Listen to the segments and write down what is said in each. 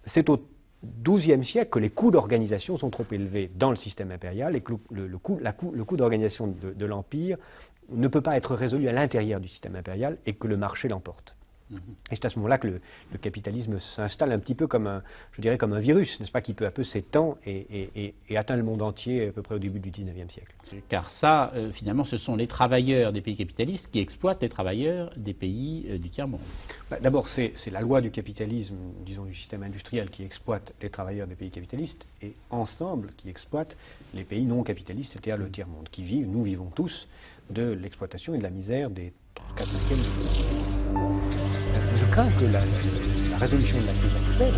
c'est au XIIe siècle que les coûts d'organisation sont trop élevés dans le système impérial et que le coût d'organisation de l'Empire ne peut pas être résolu à l'intérieur du système impérial et que le marché l'emporte. Et c'est à ce moment-là que le capitalisme s'installe un petit peu comme un, je dirais, comme un virus, n'est-ce pas, qui peu à peu s'étend et atteint le monde entier à peu près au début du XIXe siècle. Car ça, finalement, ce sont les travailleurs des pays capitalistes qui exploitent les travailleurs des pays du tiers-monde. D'abord, c'est la loi du capitalisme, disons du système industriel, qui exploite les travailleurs des pays capitalistes et ensemble qui exploite les pays non capitalistes, c'est-à-dire le tiers-monde, qui vivent, nous vivons tous, de l'exploitation et de la misère des 4/5e du monde. Je crains que la résolution de la crise actuelle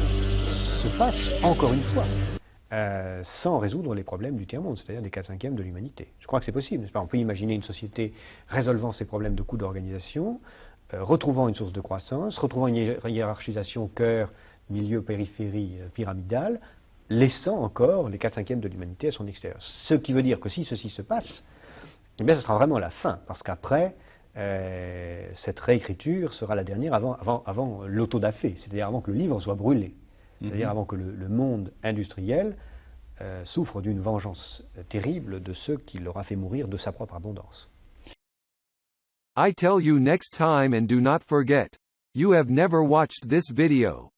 se fasse, encore une fois, sans résoudre les problèmes du tiers-monde, c'est-à-dire des 4/5e de l'humanité. Je crois que c'est possible, n'est-ce pas? On peut imaginer une société résolvant ces problèmes de coûts d'organisation, retrouvant une source de croissance, retrouvant une hiérarchisation cœur, milieu, périphérie, pyramidale, laissant encore les 4/5e de l'humanité à son extérieur. Ce qui veut dire que si ceci se passe, eh bien, ce sera vraiment la fin, parce qu'après, cette réécriture sera la dernière avant l'autodafé, c'est-à-dire avant que le livre soit brûlé, c'est-à-dire avant que le monde industriel souffre d'une vengeance terrible de ceux qui l'aura fait mourir de sa propre abondance. I tell you next time, and do not forget, you have never watched this video.